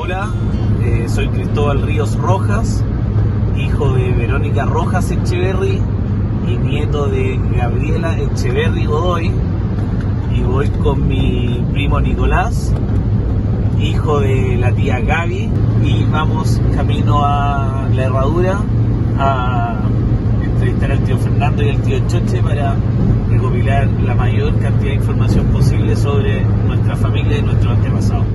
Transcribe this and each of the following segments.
Hola, soy Cristóbal Ríos Rojas, hijo de Verónica Rojas Echeverry y nieto de Gabriela Echeverry Godoy, y voy con mi primo Nicolás, hijo de la tía Gaby, y vamos camino a La Herradura a entrevistar al tío Fernando y al tío Choche para recopilar la mayor cantidad de información posible sobre nuestra familia y nuestro antepasado.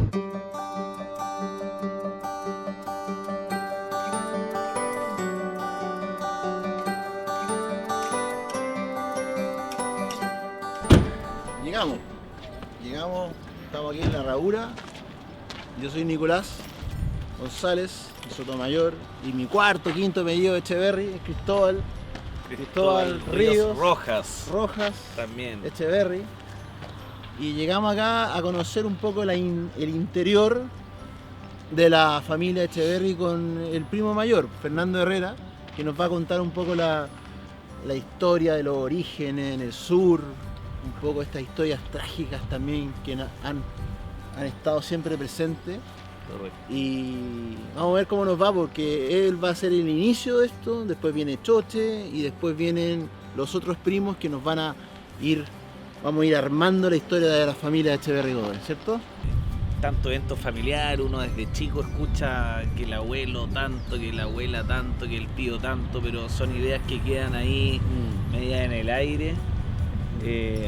Llegamos, estamos aquí en La Herradura. Yo soy Nicolás González, Sotomayor, y mi quinto apellido Echeverry es Cristóbal Ríos Rojas también Echeverry. Y llegamos acá a conocer un poco el interior de la familia Echeverry con el primo mayor, Fernando Herrera, que nos va a contar un poco la historia de los orígenes en el sur, un poco estas historias trágicas también que han estado siempre presentes. Correcto. Y vamos a ver cómo nos va, porque él va a ser el inicio de esto, después viene Choche y después vienen los otros primos que nos vamos a ir armando la historia de la familia de Echeverry Godoy, ¿cierto? Tanto evento familiar, uno desde chico escucha que el abuelo tanto, que la abuela tanto, que el tío tanto, pero son ideas que quedan ahí medias en el aire.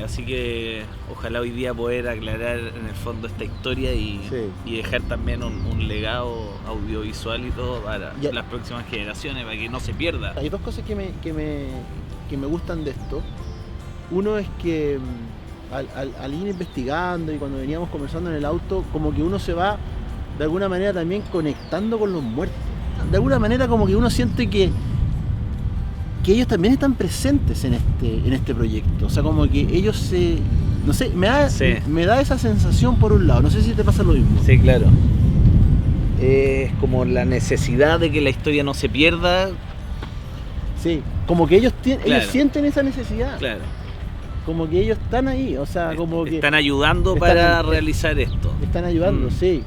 Así que ojalá hoy día poder aclarar en el fondo esta historia y dejar también un legado audiovisual y todo para las próximas generaciones, para que no se pierda. Hay dos cosas que me gustan de esto. Uno es que al ir investigando y cuando veníamos conversando en el auto, como que uno se va de alguna manera también conectando con los muertos. De alguna manera como que uno siente que ellos también están presentes en este proyecto. O sea, como que ellos no sé, me da esa sensación por un lado. No sé si te pasa lo mismo. Sí, claro. Es como la necesidad de que la historia no se pierda. Sí, como que ellos sienten esa necesidad. Claro. Como que ellos están ahí, o sea, como que están ayudando para realizar esto. Están ayudando, sí.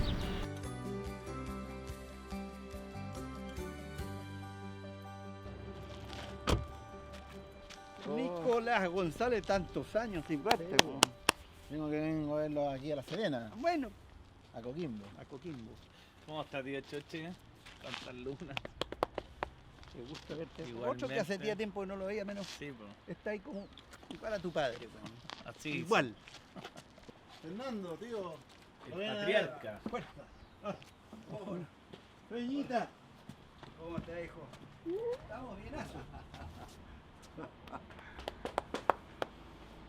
Nicolás González, tantos años sin verte. Vengo a verlo aquí a La Serena. Bueno, a Coquimbo. ¿Cómo está, tío Choche? Tantas lunas. Me gusta verte. Igualmente. Otro que hace tiempo que no lo veía, menos Sí, pues. está ahí como igual a tu padre. Así. Igual. Fernando, tío. El patriarca. Fuerza. Hola. Peñita. ¿Cómo está, hijo? Estamos bienazos.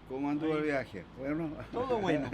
¿Cómo anduvo el viaje? Bueno. Todo bueno.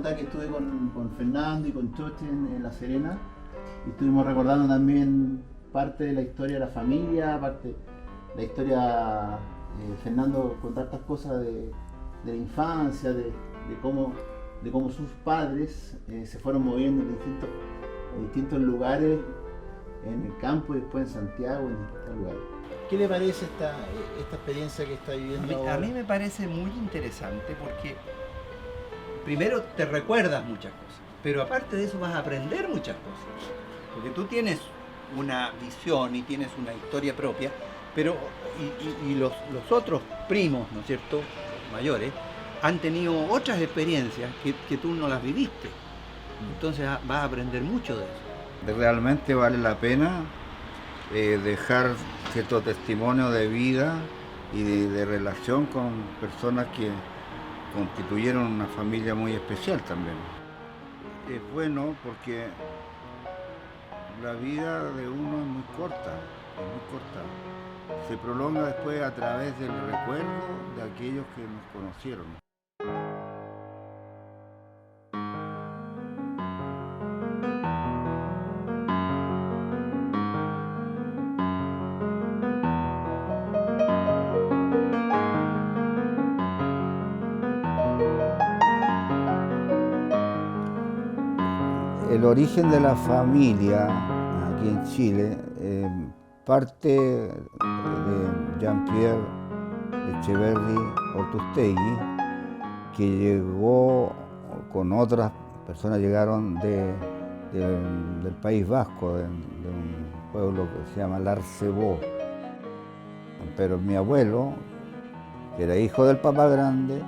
Que estuve con Fernando y con Choche en La Serena y estuvimos recordando también parte de la historia de la familia, parte de la historia Fernando contó tantas cosas de la infancia, de cómo sus padres se fueron moviendo en distintos lugares en el campo y después en Santiago, en distintos lugares. ¿Qué le parece esta experiencia que está viviendo ahora? A mí me parece muy interesante porque primero te recuerdas muchas cosas, pero aparte de eso vas a aprender muchas cosas, porque tú tienes una visión y tienes una historia propia, pero y los otros primos, ¿no es cierto?, mayores, han tenido otras experiencias que tú no las viviste. Entonces vas a aprender mucho de eso. Realmente vale la pena dejar cierto testimonio de vida y de relación con personas que constituyeron una familia muy especial también. Es bueno porque la vida de uno es muy corta, Se prolonga después a través del recuerdo de aquellos que nos conocieron. El origen de la familia aquí en Chile parte de Jean-Pierre Echeverri Ortustegui, que llegó con otras personas, llegaron del País Vasco, de un pueblo que se llama Larcebó. Pero mi abuelo, que era hijo del Papa Grande,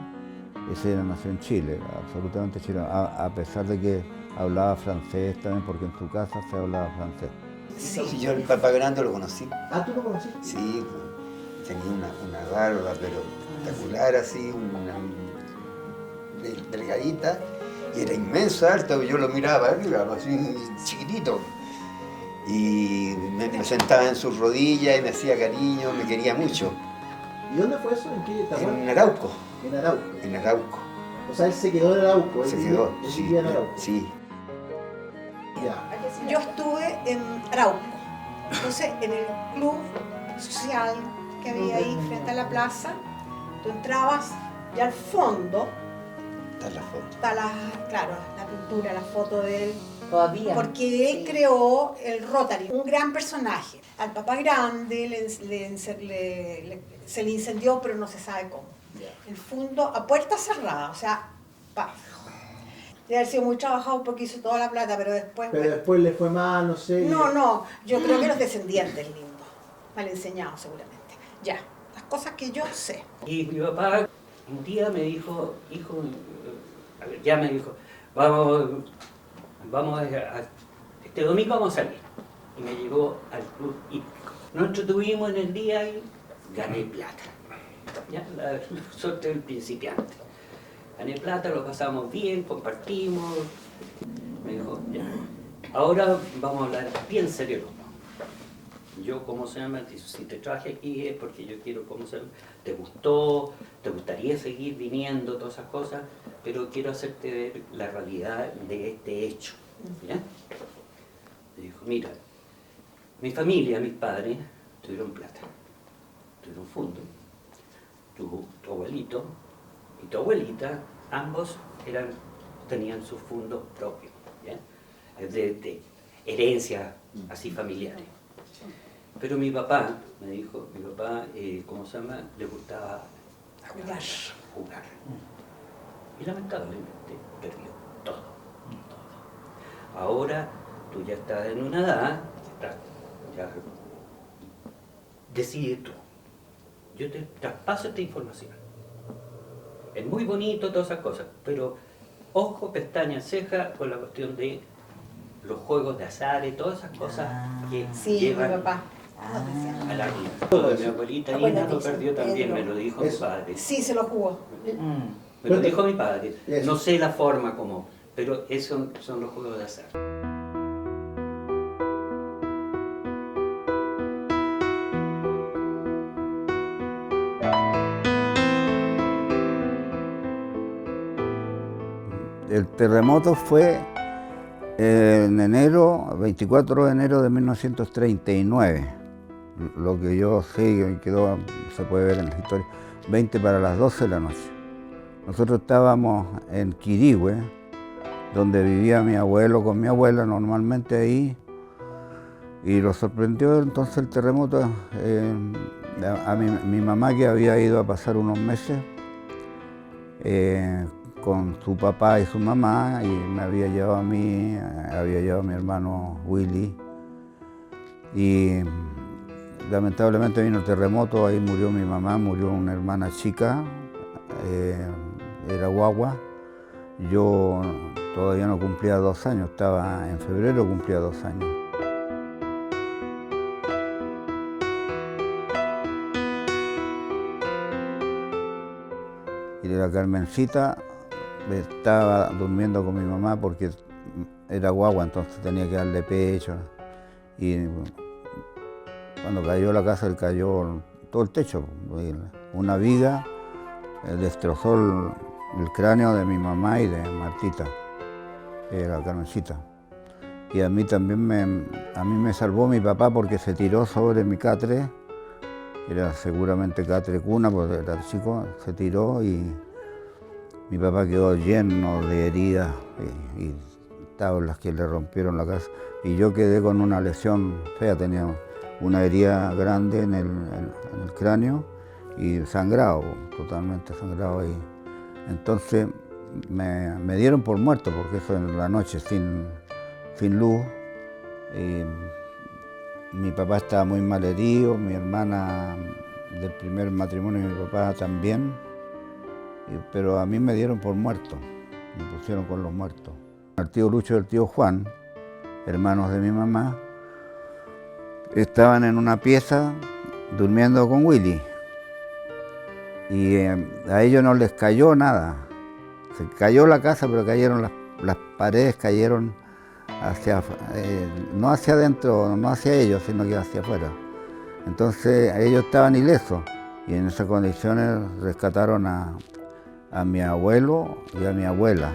ese nació en Chile, absolutamente chileno, a pesar de que hablaba francés también, porque en su casa se hablaba francés. Sí, yo el Papa Grande lo conocí. Ah, ¿tú lo conociste? Sí, tenía una barba, pero espectacular, así, delgadita, y era inmenso, alto, yo lo miraba, así chiquitito. Y me sentaba en sus rodillas y me hacía cariño, me quería mucho. ¿Y dónde fue eso? ¿En qué etapa? En Arauco. En Arauco. En Arauco. O sea, él se quedó en Arauco. Se quedó, él sí. vivía en Arauco. Sí. Ya. Yo estuve en Arauco, entonces en el club social que había ahí frente a la plaza, tú entrabas y al fondo Está la foto. está la pintura, la foto de él, Todavía. porque él creó el Rotary, un gran personaje. Al Papa Grande se le incendió, pero no se sabe cómo. El fondo a puerta cerrada, o sea, ¡paf! Debe haber sido muy trabajado porque hizo toda la plata, pero después... Pero bueno. después le fue mal, no sé. No, yo creo que los descendientes, lindo. Mal enseñados seguramente. Ya, las cosas que yo sé. Y mi papá un día me dijo, hijo, a ver, ya me dijo, vamos este domingo vamos a salir. Y me llevó al club hípico. Nos entretuvimos en el día y gané plata. Ya, la suerte del principiante. Gané plata, lo pasamos bien, compartimos. Me dijo, ya, ahora vamos a hablar bien serio los dos. Yo, ¿cómo se llama? Si te traje aquí es porque yo quiero, ¿cómo se llama? ¿Te gustó? ¿Te gustaría seguir viniendo? Todas esas cosas, pero quiero hacerte ver la realidad de este hecho. ¿Ya? Me dijo, mira, mi familia, mis padres, tuvieron plata, tuvieron fondo. Tu abuelito y tu abuelita, ambos tenían sus fondos propios, ¿ya? De herencias así familiares. Pero mi papá, me dijo, ¿cómo se llama? Le gustaba jugar. Y lamentablemente perdió todo. Ahora tú ya estás en una edad, ya decide tú. Yo te traspaso esta información. Es muy bonito todas esas cosas, pero ojo, pestaña, ceja con la cuestión de los juegos de azar y todas esas cosas que Sí, llevan mi papá. a la vida. Mi abuelita Ina lo perdió también, me lo dijo mi padre. Sí, se lo jugó. Me lo dijo mi padre. Eso. No sé la forma como, pero esos son los juegos de azar. El terremoto fue en enero, 24 de enero de 1939. Lo que yo sé, quedó, se puede ver en la historia, 20 para las 12 de la noche. Nosotros estábamos en Quirihue, donde vivía mi abuelo con mi abuela normalmente ahí, y lo sorprendió entonces el terremoto a mi mamá, que había ido a pasar unos meses con su papá y su mamá, y me había llevado a mí, había llevado a mi hermano Willy, y lamentablemente vino el terremoto, ahí murió mi mamá, murió una hermana chica, era guagua. Yo todavía no cumplía 2 años, estaba en febrero, cumplía 2 años. Y la Carmencita estaba durmiendo con mi mamá porque era guagua, entonces tenía que darle pecho. Y cuando cayó la casa, cayó todo el techo. Una viga destrozó el cráneo de mi mamá y de Martita, que era la Carmencita. Y a mí también me salvó mi papá porque se tiró sobre mi catre, era seguramente catre cuna, porque era chico, se tiró y mi papá quedó lleno de heridas y tablas que le rompieron la casa. Y yo quedé con una lesión fea, tenía una herida grande en el cráneo y sangrado, totalmente sangrado ahí. Entonces me dieron por muerto, porque eso en la noche sin luz. Mi papá estaba muy mal herido, mi hermana del primer matrimonio de mi papá también, pero a mí me dieron por muerto, me pusieron con los muertos. El tío Lucho y el tío Juan, hermanos de mi mamá, estaban en una pieza durmiendo con Willy y a ellos no les cayó nada. Se cayó la casa, pero cayeron las paredes, cayeron no hacia adentro, no hacia ellos, sino que hacia afuera. Entonces ellos estaban ilesos y en esas condiciones rescataron a mi abuelo y a mi abuela.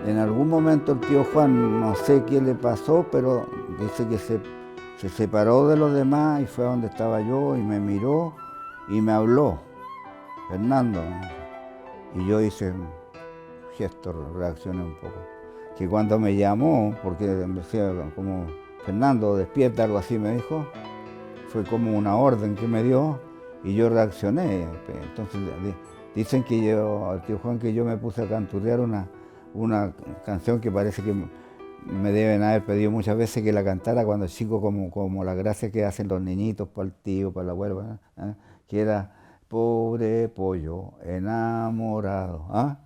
En algún momento el tío Juan, no sé qué le pasó, pero dice que se separó de los demás y fue a donde estaba yo y me miró y me habló, Fernando. Y yo hice un gesto, reaccioné un poco. Que cuando me llamó, porque me decía como, Fernando, despierta, algo así me dijo, fue como una orden que me dio y yo reaccioné. Entonces dicen que el tío Juan, que yo me puse a canturrear una canción que parece que me deben haber pedido muchas veces que la cantara cuando chico, como las gracias que hacen los niñitos para el tío, para la abuela, ¿eh? Que era pobre pollo enamorado, ¿eh?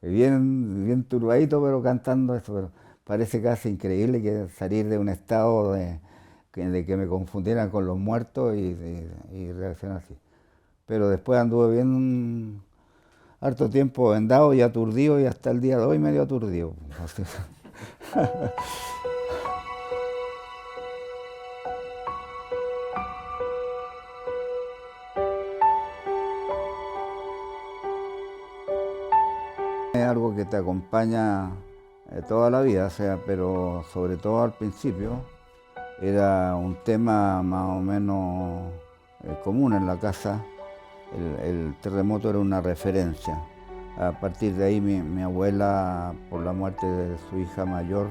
Bien turbadito, pero cantando eso. Pero parece casi increíble que salir de un estado de que me confundieran con los muertos y reaccionar así. Pero después anduve bien harto tiempo vendado y aturdido, y hasta el día de hoy medio aturdido. Es algo que te acompaña toda la vida, o sea, pero sobre todo al principio era un tema más o menos común en la casa. El terremoto era una referencia. A partir de ahí mi abuela, por la muerte de su hija mayor,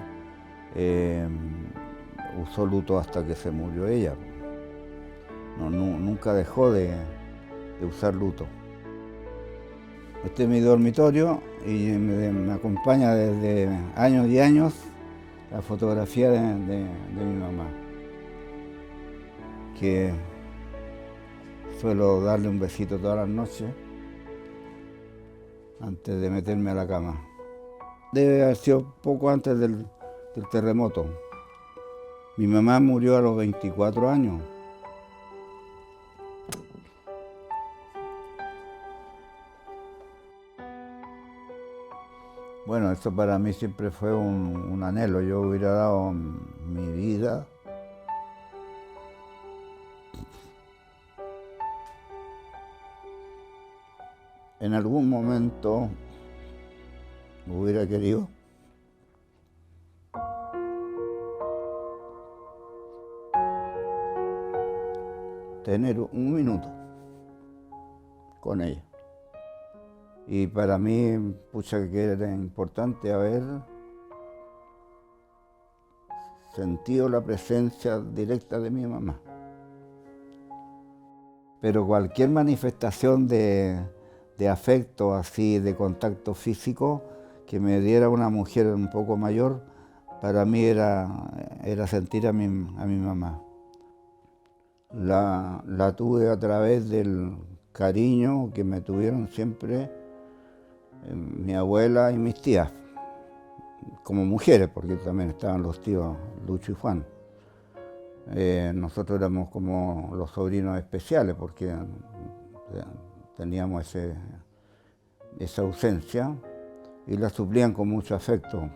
usó luto hasta que se murió ella. Nunca dejó de usar luto. Este es mi dormitorio y me acompaña desde años y años la fotografía de mi mamá, que suelo darle un besito todas las noches antes de meterme a la cama. Debe haber sido poco antes del terremoto. Mi mamá murió a los 24 años. Bueno, esto para mí siempre fue un anhelo. Yo hubiera dado mi vida en algún momento. Hubiera querido tener un minuto con ella. Y para mí, pucha, que era importante haber sentido la presencia directa de mi mamá. Pero cualquier manifestación de afecto, así, de contacto físico, que me diera una mujer un poco mayor, para mí era sentir a mi mamá. la tuve a través del cariño que me tuvieron siempre mi abuela y mis tías, como mujeres, porque también estaban los tíos Lucho y Juan. Nosotros éramos como los sobrinos especiales, porque teníamos esa ausencia y la suplían con mucho afecto.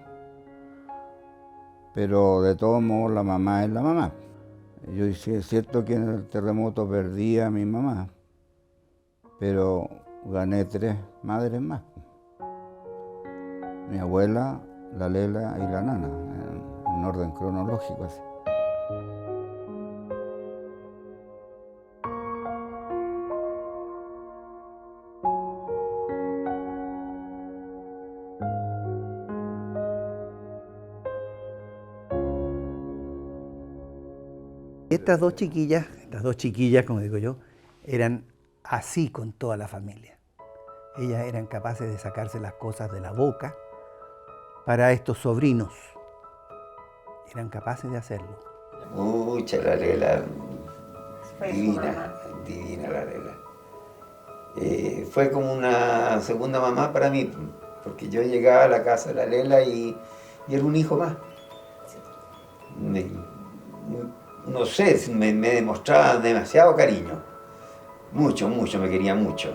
Pero de todos modos la mamá es la mamá. Yo sí es cierto que en el terremoto perdí a mi mamá, pero gané 3 madres más. Mi abuela, la Lela y la Nana, en orden cronológico así. Estas dos chiquillas, como digo yo, eran así con toda la familia. Ellas eran capaces de sacarse las cosas de la boca para estos sobrinos. Eran capaces de hacerlo. Mucha la Lela, divina, divina la Lela. Fue como una segunda mamá para mí, porque yo llegaba a la casa de la Lela y era un hijo más. No sé, me demostraba demasiado cariño. Mucho, mucho, me quería mucho.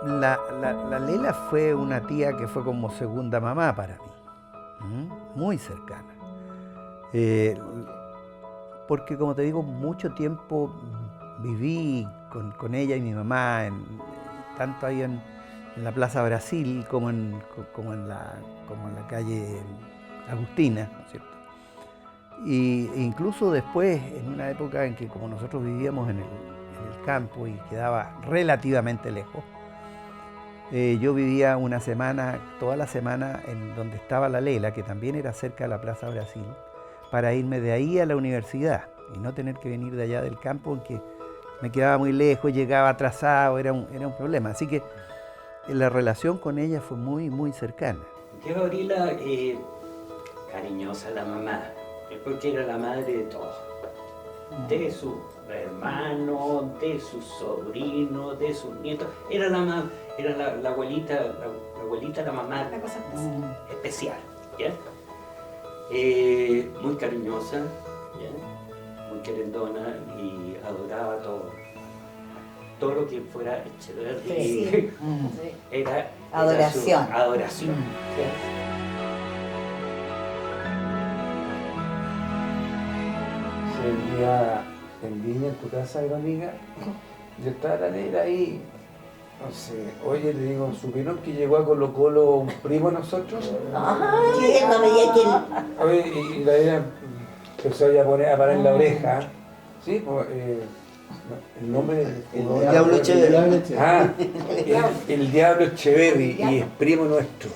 La Lela fue una tía que fue como segunda mamá para mí, muy cercana. Porque como te digo, mucho tiempo viví con ella y mi mamá, tanto ahí en la Plaza Brasil como en la calle Agustina, ¿no es cierto? E incluso después, en una época en que como nosotros vivíamos en el campo y quedaba relativamente lejos, yo vivía una semana, toda la semana, en donde estaba la Lela, que también era cerca de la Plaza Brasil, para irme de ahí a la universidad y no tener que venir de allá del campo, en que me quedaba muy lejos, llegaba atrasado, era un problema. Así que la relación con ella fue muy, muy cercana. Tía Gabriela, cariñosa la mamá, porque era la madre de todos, de sus hermanos, de sus sobrinos, de sus nietos. Era la abuelita, la mamá Una cosa especial, ¿ya? Muy cariñosa, ¿ya? Muy querendona y adoraba todo lo que fuera Echeverri. Sí. Era Adoración. su adoración. El día en Viña, en tu casa, Verónica, yo estaba la Lela ahí, no sé, oye, le digo, ¿supieron que llegó a Colo Colo un primo de nosotros? Ay, no me digas que... Oye, y la Lela empezó a parar en la oreja, ¿sí? Pues, el nombre del... El Diablo Echeverri. Ah, el Diablo Echeverri, y es primo nuestro.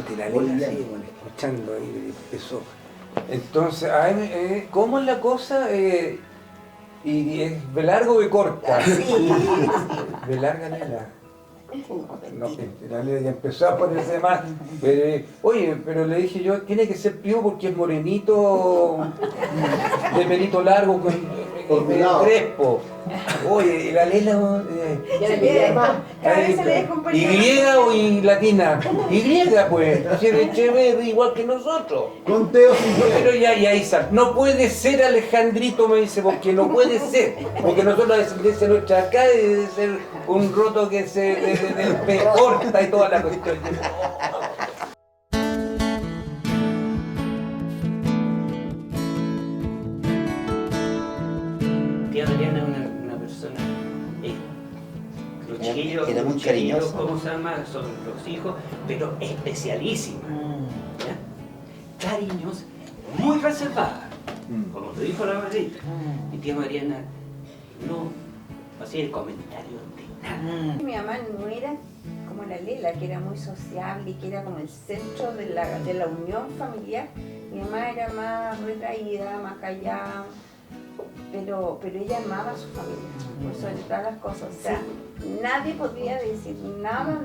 Y la Lela así, bueno, escuchando ahí, empezó. Entonces, ¿cómo es la cosa? Y es ¿de largo o de corta? Sí. ¿De larga, Lela? No, la Lela ya empezó a ponerse más. Oye, pero le dije yo, tiene que ser primo porque es morenito, de pelito largo, con crespo. Oye, y la Lela... Cada vez se le deja un poquito. ¿Y o y latina? Y pues, así de Echeverri igual que nosotros. Con Teo Pero ya Isa, no puede ser Alejandrito, me dice, porque no puede ser. Porque nosotros la descendencia nuestra acá debe ser un roto que se corta y toda la cuestión. Tía Mariana es una persona, los chiquillos, era muy los chiquillos, cariñosa. ¿cómo se llama? Son los hijos, pero especialísima, ¿ya? Cariñosa, muy reservada, como te dijo la Margarita. Mi tía Mariana no hacía el comentario de nada. Mi mamá no era como la Lela, que era muy sociable y que era como el centro de la unión familiar. Mi mamá era más retraída, más callada. Pero ella amaba a su familia, por sobre todas las cosas. O sea, nadie podía decir nada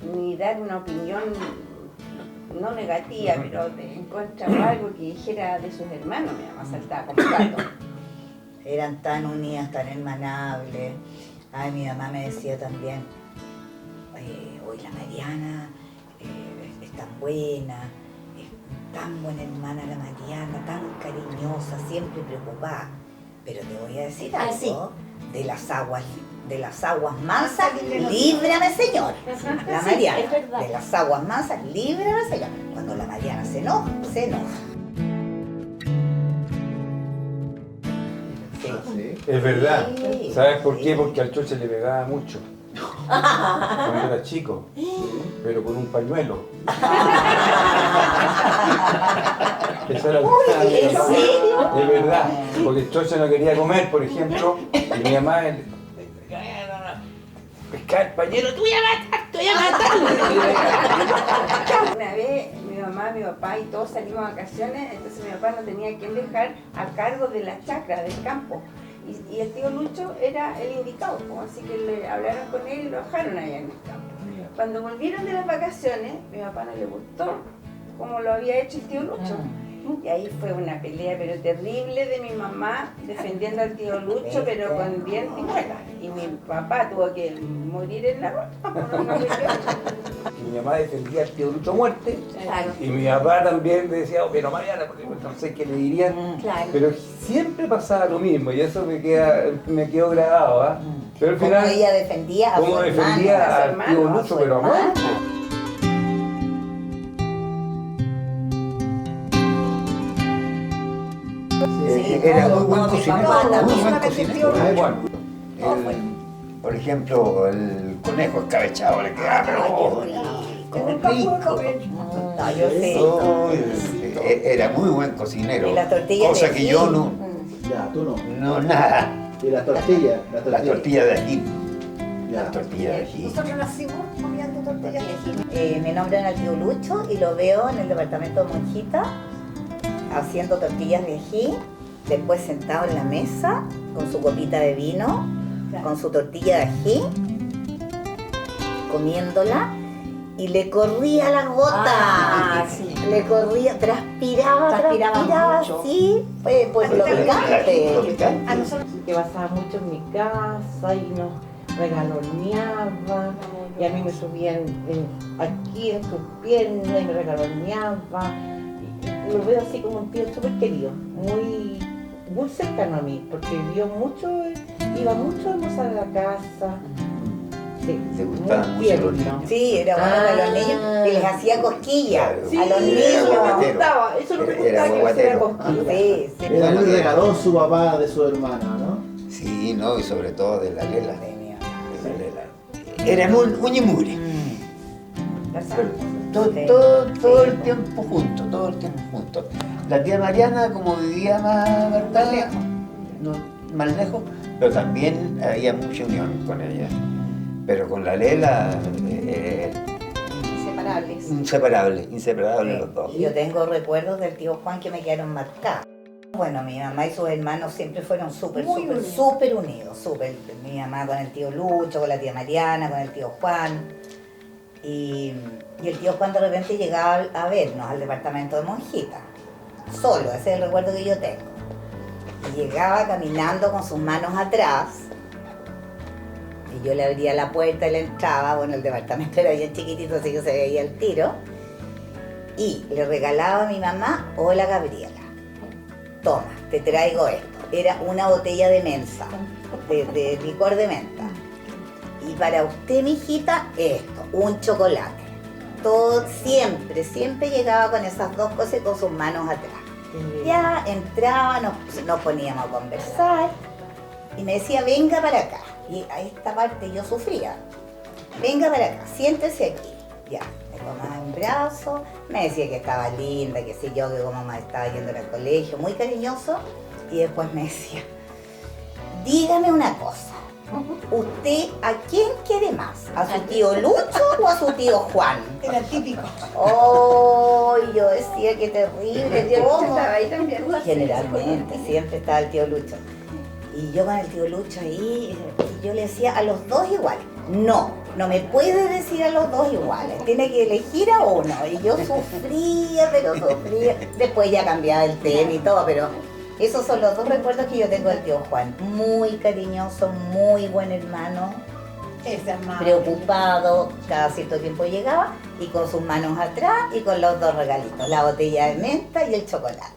ni dar una opinión no negativa, pero en contra de algo que dijera de sus hermanos. Mi mamá saltaba como gato. Eran tan unidas, tan hermanables. Ay, mi mamá me decía también, hoy la Mariana es tan buena, es tan buena hermana la Mariana, tan cariñosa, siempre preocupada. Pero te voy a decir algo, de las aguas mansas, líbrame, Señor. La Mariana, de las aguas mansas, líbrame, Señor. Cuando la Mariana se enoja, se enoja. Sí. Es verdad. Sí. ¿Sabes por qué? Porque al choche le pegaba mucho. Cuando era chico, pero con un pañuelo. Esa era la ¿En serio? Es verdad, porque el choche no quería comer, por ejemplo, y mi mamá pescaba el pañuelo, tú voy a matar. Una vez mi mamá, mi papá y todos salimos a vacaciones, entonces mi papá no tenía quien dejar a cargo de la chacra, del campo. Y el tío Lucho era el indicado, así que le hablaron con él y lo dejaron allá en el campo. Cuando volvieron de las vacaciones, mi papá no le gustó como lo había hecho el tío Lucho. Y ahí fue una pelea pero terrible de mi mamá defendiendo al tío Lucho, pero con dientes y muelas. Y mi papá tuvo que morir en la ropa por una cuestión. Mi mamá defendía al tío Lucho a muerte, Claro. y mi papá también decía, pero Mariana, porque no sé qué le dirían. Claro. Pero siempre pasaba lo mismo, y eso me quedó grabado, ¿ah? Pero al Como final, ella defendía a cómo su defendía hermano, al hermano, tío a Lucho, su pero a muerte. hermano. Era no, muy buen no, mi cocinero. papá Muy también. buen cocinero. Bueno, Por ejemplo, el conejo escabechado le quedaba, pero rico. No, yo sé. Era muy buen cocinero. Y las tortillas Cosa de que ají. yo no, Ya, tú no. no nada. Y la tortilla. La tortilla de ají. Ya. La tortilla de ají. Nosotros nacimos comiendo tortillas de ají. Me nombran al tío Lucho y lo veo en el departamento de Monjita haciendo tortillas de ají, después sentado en la mesa con su copita de vino, con su tortilla de ají, comiéndola, y le corría las gotas, le corría, transpiraba mucho. sí, pues lo picante. A nosotros Que pasaba mucho en mi casa y nos regaloneaba, y a mí me subían aquí en sus piernas y me regaloneaba. Y lo veo así como un tío súper querido, muy cercano a mí, porque iba mucho a almorzar a la casa. Sí, Le gustaban muy mucho los tierno. niños. Sí, era bueno de los niños y les hacía cosquillas Claro. a los Sí, niños. era me guatero. gustaba, eso no me Era gustaba, que me hiciera guatero. cosquillas. Sí, sí. Era muy regalón su papá de su hermana, ¿no? Sí, no, y sobre todo de la Lela. De mi mamá. De la Lela. Era muy uñimuri. Sí. Todo el tiempo juntos, todo el tiempo juntos. La tía Mariana, como vivía más apartada, más lejos, pero también había mucha unión con ella. Pero con la Lela, Inseparables. inseparables los dos. Yo tengo recuerdos del tío Juan que me quedaron marcados. Bueno, mi mamá y sus hermanos siempre fueron súper unidos, súper. Mi mamá con el tío Lucho, con la tía Mariana, con el tío Juan. Y el tío Juan de repente llegaba a vernos al departamento de Monjita, solo, ese es el recuerdo que yo tengo. Y llegaba caminando con sus manos atrás, y yo le abría la puerta y le entraba, bueno, el departamento era bien chiquitito, así que se veía el tiro, y le regalaba a mi mamá, hola Gabriela, toma, te traigo esto. Era una botella de mensa, de licor de menta. Y para usted, mijita, esto, un chocolate. Todo, siempre llegaba con esas dos cosas y con sus manos atrás. Ya entraba, nos poníamos a conversar y me decía, venga para acá. Y a esta parte yo sufría. Venga para acá, siéntese aquí. Ya, me tomaba en brazos, me decía que estaba linda, que sé yo, que como mamá estaba yendo al colegio, muy cariñoso. Y después me decía, dígame una cosa. ¿Usted a quién quiere más? ¿A su tío Lucho o a su tío Juan? era típico. Oh, yo decía que terrible, ¿cómo? Estaba ahí también. Generalmente, siempre estaba el tío Lucho. Y yo con el tío Lucho ahí, y yo le decía a los dos igual, no, no me puede decir a los dos iguales, tiene que elegir a uno. Y yo sufría, pero sufría. Después ya cambiaba el tema y todo, pero esos son los dos recuerdos que yo tengo del tío Juan. Muy cariñoso, muy buen hermano, preocupado, cada cierto tiempo llegaba y con sus manos atrás y con los dos regalitos, la botella de menta y el chocolate.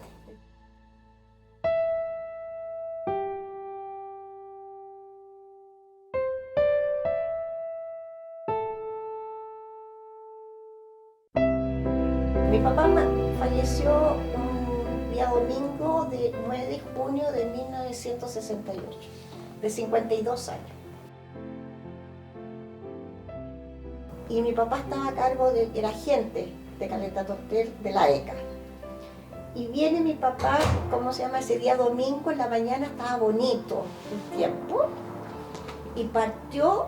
Mi papá falleció un día domingo de 9 de junio de 1968, de 52 años. Y mi papá estaba a cargo era agente de Caleta Tortel de la ECA. Y viene mi papá, ¿cómo se llama? Ese día domingo en la mañana estaba bonito el tiempo y partió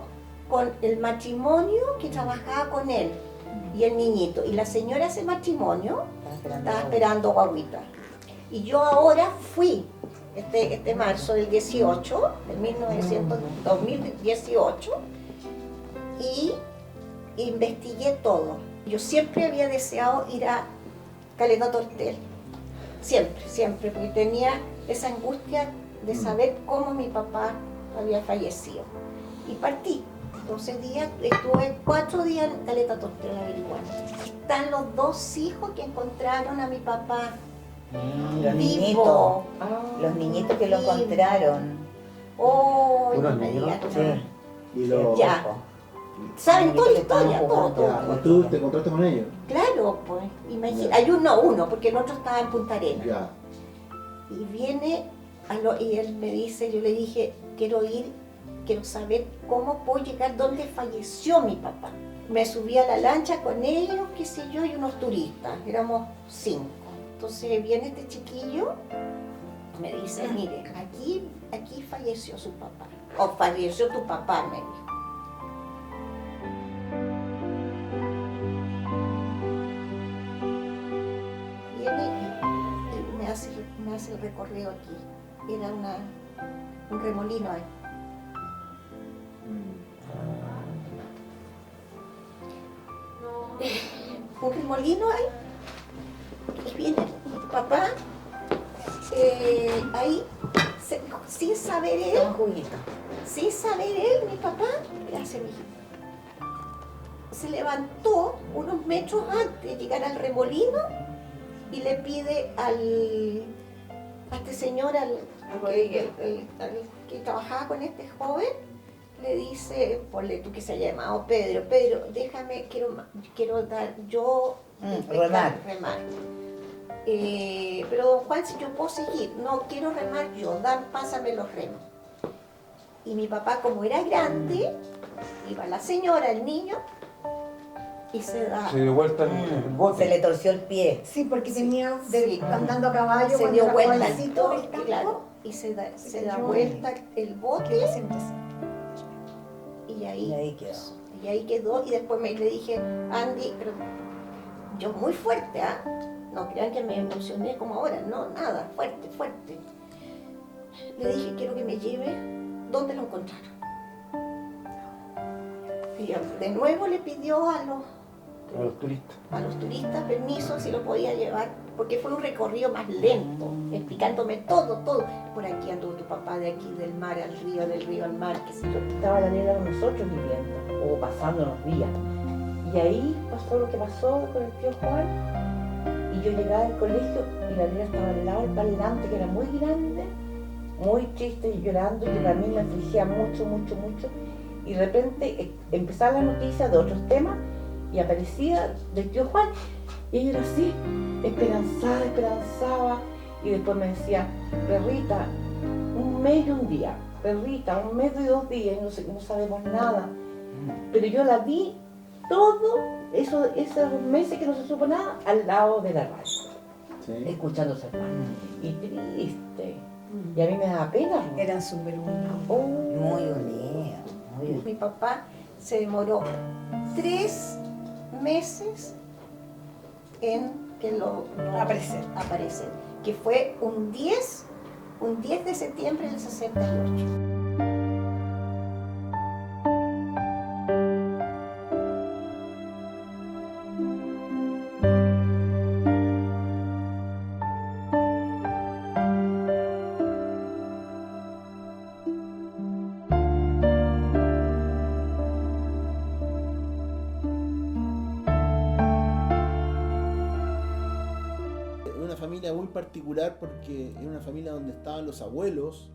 con el matrimonio que trabajaba con él y el niñito. Y la señora ese matrimonio estaba esperando guaguita. Y yo ahora fui, este marzo del 18, de 2018, y investigué todo. Yo siempre había deseado ir a Caleta Tortel. Siempre, porque tenía esa angustia de saber cómo mi papá había fallecido. Y partí. 12 días, estuve 4 días en Caleta Tortel averiguando. Están los 2 hijos que encontraron a mi papá. Los vivo. niñitos, los niñitos que lo encontraron. Oh, no me digas. Y los Ya. Saben toda la historia, todo. ¿Y tú te encontraste con ellos? Claro, pues, imagínate. Hay uno, porque el otro estaba en Punta Arenas. Ya. Y viene, y él me dice, yo le dije, quiero ir, quiero saber cómo puedo llegar, dónde falleció mi papá. Me subí a la lancha con ellos, qué sé yo, y unos turistas, éramos 5. Entonces viene este chiquillo, me dice, mire, aquí falleció su papá, o falleció tu papá, me dijo. Viene y me hace el recorrido aquí. Era un remolino ahí. Un remolino ahí. Y viene mi papá ahí, sin saber él. Sin saber él, mi papá, gracias, mijito, se levantó unos metros antes de llegar al remolino y le pide a este señor, al que trabajaba con este joven, le dice, ponle tú que se ha llamado Pedro, déjame, quiero dar yo remar. Pero don Juan, si yo puedo seguir, no quiero remar yo, pásame los remos. Y mi papá, como era grande, iba la señora, el niño, y se dio vuelta el bote. Se le torció el pie. Sí, porque tenía andando a caballo. Se dio vuelta el jovencito del bote, campo, claro, y se da vuelta el bote. Y ahí quedó. Y después le dije, Andy, pero yo muy fuerte, ¿ah? No crean que me emocioné como ahora, no, nada, fuerte. Le dije, quiero que me lleve donde lo encontraron. Y de nuevo le pidió a los turistas permiso si lo podía llevar, porque fue un recorrido más lento, explicándome todo. Por aquí anduvo tu papá, de aquí del mar al río, del río al mar, qué sé yo. Estaba la nena con nosotros viviendo, o pasando los días. Y ahí pasó lo que pasó con el tío Juan. Y yo llegaba al colegio y la nena estaba al lado del parlante, que era muy grande, muy triste y llorando, y a mí me afligía mucho. Y de repente empezaba la noticia de otros temas y aparecía del tío Juan. Y ella era así, esperanzaba. Y después me decía, perrita, 1 mes y 1 día. Perrita, 1 mes y 2 días, y no sabemos nada. Pero yo la vi todo esos meses que no se supo nada al lado de la radio, escuchando a su hermano. Y triste. Y a mí me daba pena. Eran súper unidos. Muy unidos. Mi papá se demoró 3 meses en que lo aparecer, que fue un 10 de septiembre del 68. familia muy particular porque era una familia donde estaban los abuelos,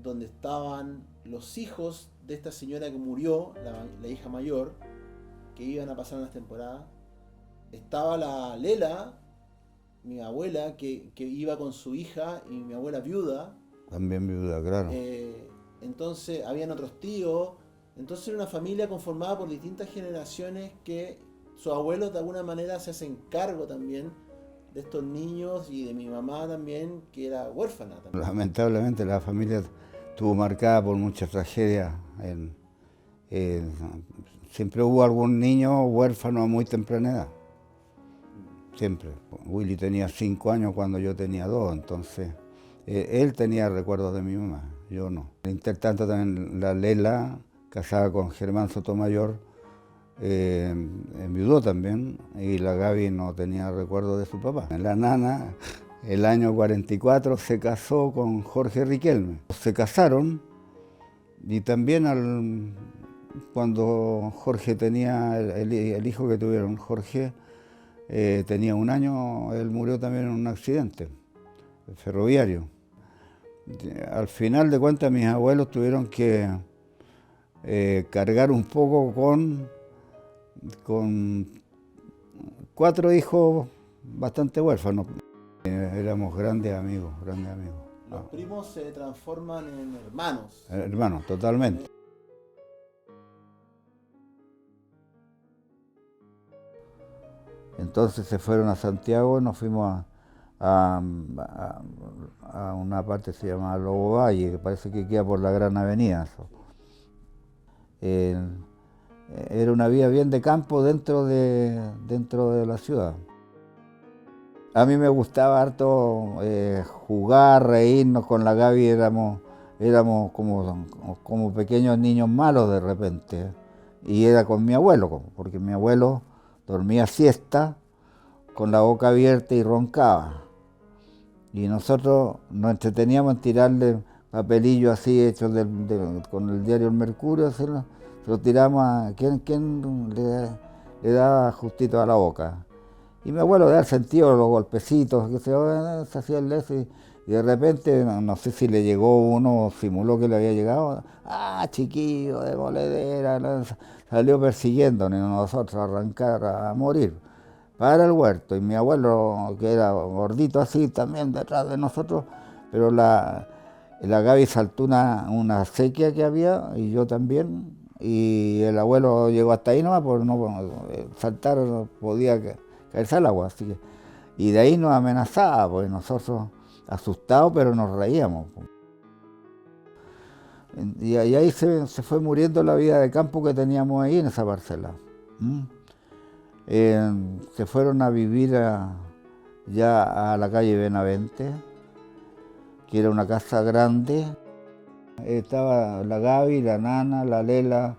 donde estaban los hijos de esta señora que murió, la hija mayor, que iban a pasar unas temporadas. Estaba la Lela, mi abuela, que iba con su hija, y mi abuela viuda. También viuda, claro. Entonces habían otros tíos. Entonces era una familia conformada por distintas generaciones que sus abuelos de alguna manera se hacen cargo también de estos niños, y de mi mamá también, que era huérfana también. Lamentablemente la familia estuvo marcada por muchas tragedias. Siempre hubo algún niño huérfano a muy temprana edad. Siempre. Willy tenía 5 años cuando yo tenía 2, entonces él tenía recuerdos de mi mamá, yo no. Entre tanto también la Lela, casada con Germán Sotomayor, enviudó también, y la Gaby no tenía recuerdo de su papá. La Nana, el año 44, se casó con Jorge Riquelme. Se casaron, y también cuando Jorge tenía, el hijo que tuvieron, Jorge, tenía 1 año, él murió también en un accidente ferroviario. Al final de cuentas mis abuelos tuvieron que cargar un poco con 4 hijos bastante huérfanos. Éramos grandes amigos, grandes amigos. Los primos se transforman en hermanos. Hermanos, totalmente. Entonces se fueron a Santiago, nos fuimos a una parte que se llama Lobo Valle, que parece que queda por la Gran Avenida. Era una vida bien de campo dentro de la ciudad. A mí me gustaba harto jugar, reírnos con la Gaby, éramos como pequeños niños malos de repente. Y era con mi abuelo, porque mi abuelo dormía siesta con la boca abierta y roncaba. Y nosotros nos entreteníamos en tirarle papelillos así hechos con el diario El Mercurio, se lo tiramos a quien le daba justito a la boca. Y mi abuelo de dar sentido los golpecitos, que se hacía el leso, y de repente, no sé si le llegó uno o simuló que le había llegado, chiquillo de moledera, salió persiguiéndonos, y nosotros arrancar a morir para el huerto. Y mi abuelo, que era gordito así, también detrás de nosotros, pero la Gaby saltó una acequia que había, y yo también, y el abuelo llegó hasta ahí nomás, porque no saltar podía caerse al agua, así que, y de ahí nos amenazaba, pues nosotros asustados, pero nos reíamos. Y ahí se fue muriendo la vida de campo que teníamos ahí en esa parcela. Se fueron a vivir ya a la calle Benavente, que era una casa grande. Estaba la Gaby, la Nana, la Lela,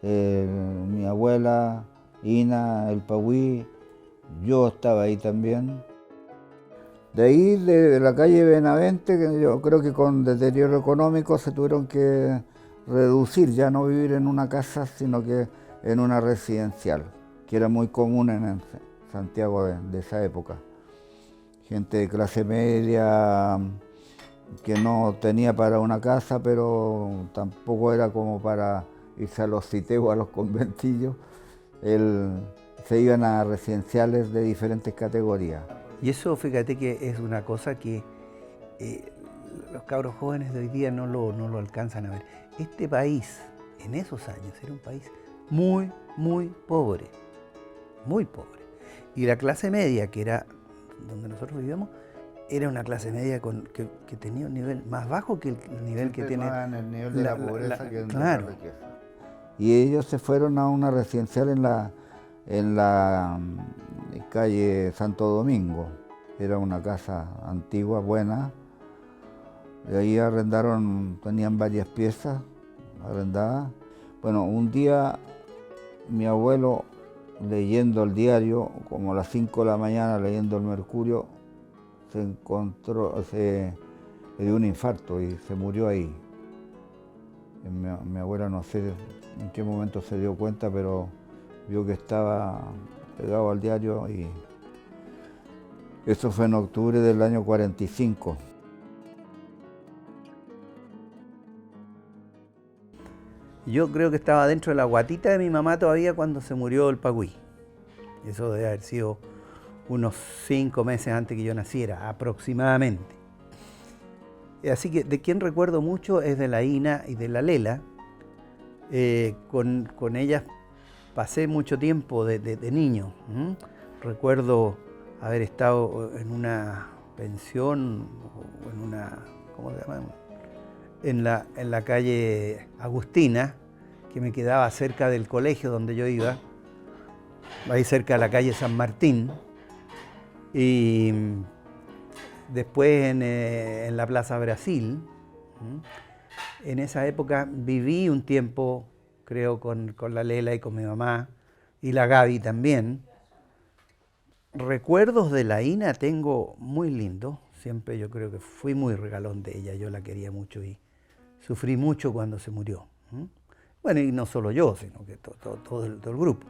mi abuela, Ina, el Pagüí, yo estaba ahí también. De ahí, de la calle Benavente, que yo creo que con deterioro económico se tuvieron que reducir, ya no vivir en una casa, sino que en una residencial, que era muy común en Santiago de esa época. Gente de clase media que no tenía para una casa, pero tampoco era como para irse a los citeos o a los conventillos. Se iban a residenciales de diferentes categorías. Y eso, fíjate que es una cosa que los cabros jóvenes de hoy día no lo alcanzan a ver. Este país, en esos años, era un país muy, muy pobre, muy pobre. Y la clase media, que era donde nosotros vivíamos, era una clase media que tenía un nivel más bajo que el nivel que tiene... Más en el nivel de la pobreza que en claro. la riqueza. Y ellos se fueron a una residencial en la calle Santo Domingo. Era una casa antigua, buena. Y ahí arrendaron, tenían varias piezas arrendadas. Bueno, un día mi abuelo, leyendo el diario, como a las 5 de la mañana, leyendo el Mercurio, le dio un infarto y se murió ahí. Mi abuela no sé en qué momento se dio cuenta, pero vio que estaba pegado al diario Eso fue en octubre del año 45. Yo creo que estaba dentro de la guatita de mi mamá todavía cuando se murió el Pagüí. Eso debe haber sido unos 5 meses antes que yo naciera, aproximadamente. Así que de quien recuerdo mucho es de la Ina y de la Lela. Con ellas pasé mucho tiempo de niño. Recuerdo haber estado en una pensión, o en una, ¿cómo se llama? En la calle Agustina, que me quedaba cerca del colegio donde yo iba, ahí cerca de la calle San Martín, y después en la Plaza Brasil. En esa época viví un tiempo, creo, con la Lela y con mi mamá, y la Gaby también. Recuerdos de la Ina tengo muy lindos, siempre yo creo que fui muy regalón de ella, yo la quería mucho y sufrí mucho cuando se murió. Bueno, y no solo yo, sino que todo el grupo.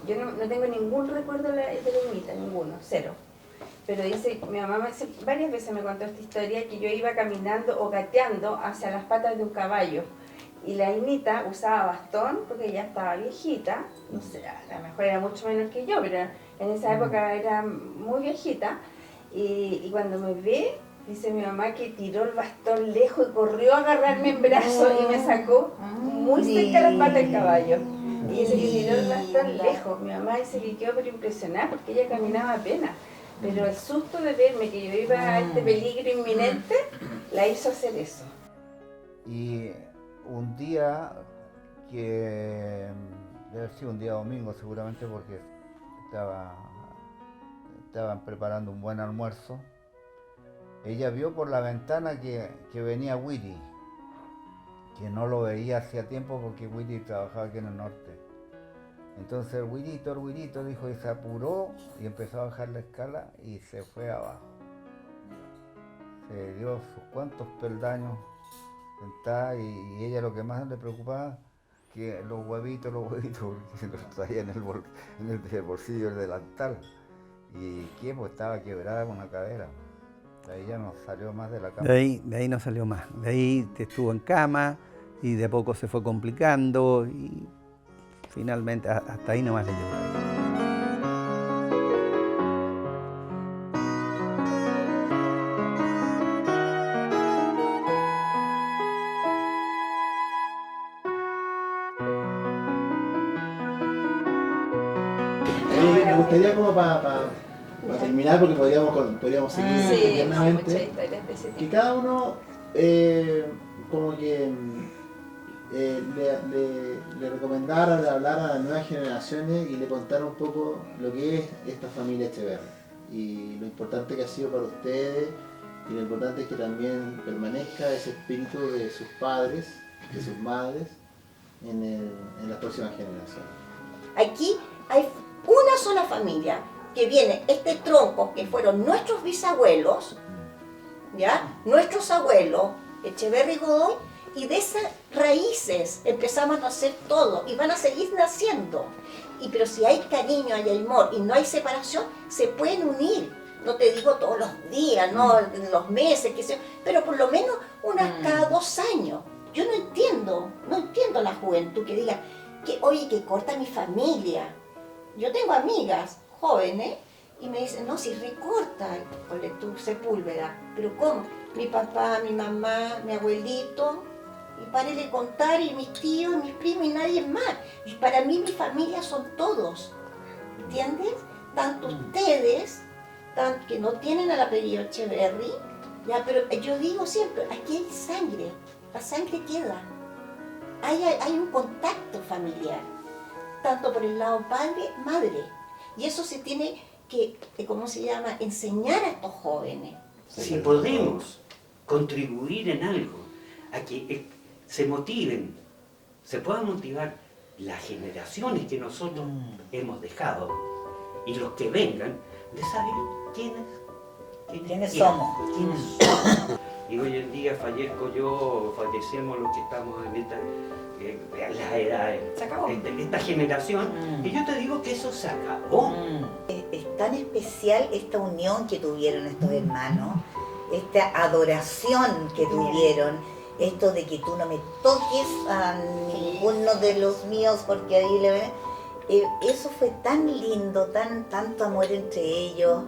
Yo no tengo ningún recuerdo de la Inita, ninguno, cero. Pero dice, mi mamá varias veces me contó esta historia, que yo iba caminando o gateando hacia las patas de un caballo. Y la Inita usaba bastón porque ella estaba viejita, no sé, a lo mejor era mucho menos que yo, pero en esa época era muy viejita. Y cuando me ve, dice mi mamá que tiró el bastón lejos y corrió a agarrarme en brazos y me sacó muy cerca de las patas del caballo. Y dice que tiró el bastón lejos. Mi mamá dice que quedó pero impresionada porque ella caminaba apenas. Pero el susto de verme que yo iba a este peligro inminente, la hizo hacer eso. Y un día que debe haber sido un día domingo seguramente, porque estaban preparando un buen almuerzo, ella vio por la ventana que venía Willy, que no lo veía hacía tiempo porque Willy trabajaba aquí en el norte. Entonces el Wilito dijo, y se apuró y empezó a bajar la escala y se fue abajo. Se dio sus cuantos peldaños sentada, y ella lo que más le preocupaba, que los huevitos, porque se los traía en el bolsillo del delantal. Y que pues estaba quebrada con la cadera. De ahí ya no salió más de la cama. De ahí no salió más. De ahí estuvo en cama y de a poco se fue complicando y finalmente hasta ahí nomás le llegó. Me gustaría como para terminar, porque podríamos seguir eternamente, que cada uno como que le recomendara, le hablara a las nuevas generaciones y le contara un poco lo que es esta familia Echeverri y lo importante que ha sido para ustedes, y lo importante es que también permanezca ese espíritu de sus padres, de sus madres en las próximas generaciones. Aquí hay una sola familia que viene, este tronco que fueron nuestros bisabuelos, ¿ya? Nuestros abuelos, Echeverri y Godoy, y de esas raíces empezamos a nacer todo y van a seguir naciendo. Pero si hay cariño, hay amor y no hay separación, se pueden unir. No te digo todos los días, no en los meses, pero por lo menos unas cada 2 años. Yo no entiendo la juventud que diga, oye, que corta mi familia. Yo tengo amigas jóvenes y me dicen, no, si recorta, ponle tu Sepúlveda. Pero ¿cómo? Mi papá, mi mamá, mi abuelito, y párele de contar, y mis tíos, y mis primos, y nadie más. Y para mí mi familia son todos, ¿entiendes? Tanto ustedes, tanto que no tienen el apellido Echeverri, ya, pero yo digo siempre, aquí hay sangre, la sangre queda. Hay un contacto familiar, tanto por el lado padre, madre. Y eso se tiene que, ¿cómo se llama?, enseñar a estos jóvenes. Si podemos contribuir en algo a que se motiven, se puedan motivar las generaciones que nosotros hemos dejado y los que vengan, de saber quiénes somos. Y hoy en día fallezco yo, fallecemos los que estamos en las edades, esta generación, y yo te digo que eso se acabó. tan especial esta unión que tuvieron estos hermanos, esta adoración que tuvieron, esto de que tú no me toques a ninguno de los míos porque ahí le ven. Eso fue tan lindo, tanto amor entre ellos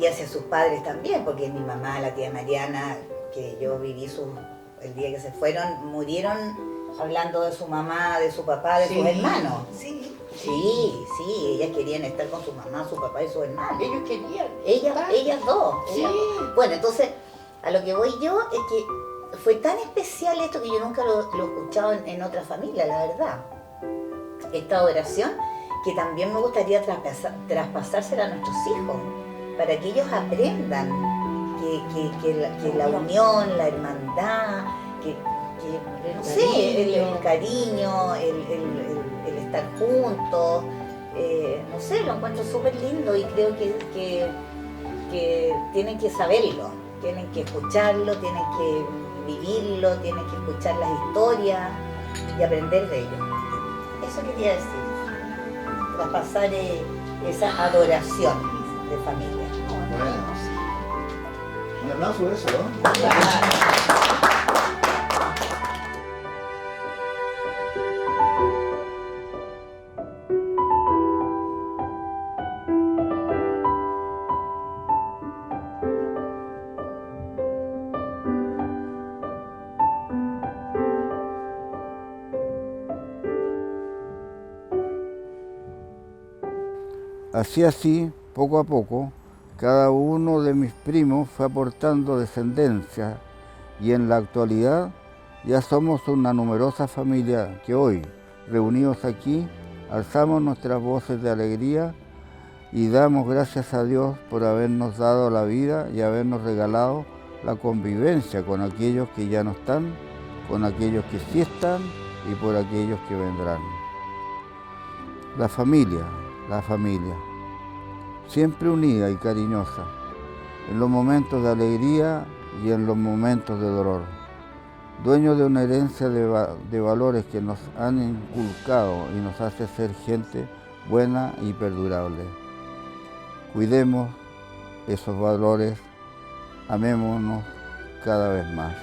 y hacia sus padres también, porque mi mamá, la tía Mariana, que yo viví el día que se fueron, murieron hablando de su mamá, de su papá, de sus hermanos. Sí, ellas querían estar con su mamá, su papá y sus hermanos. Ellos querían. Ellas dos. Sí. Bueno, entonces, a lo que voy yo es que fue tan especial esto que yo nunca lo he escuchado en otra familia, la verdad. Esta adoración que también me gustaría traspasársela a nuestros hijos, para que ellos aprendan que la unión, la hermandad, no sé, el cariño, el estar juntos, no sé, lo encuentro súper lindo y creo que tienen que saberlo, tienen que escucharlo, tienen que vivirlo, tienen que escuchar las historias y aprender de ello. Eso quería decir, traspasar esa adoración de familia. Bueno, un aplauso de eso, ¿no? Así, poco a poco, cada uno de mis primos fue aportando descendencia y en la actualidad ya somos una numerosa familia que hoy, reunidos aquí, alzamos nuestras voces de alegría y damos gracias a Dios por habernos dado la vida y habernos regalado la convivencia con aquellos que ya no están, con aquellos que sí están y por aquellos que vendrán. La familia, siempre unida y cariñosa, en los momentos de alegría y en los momentos de dolor, dueños de una herencia de valores que nos han inculcado y nos hace ser gente buena y perdurable. Cuidemos esos valores, amémonos cada vez más.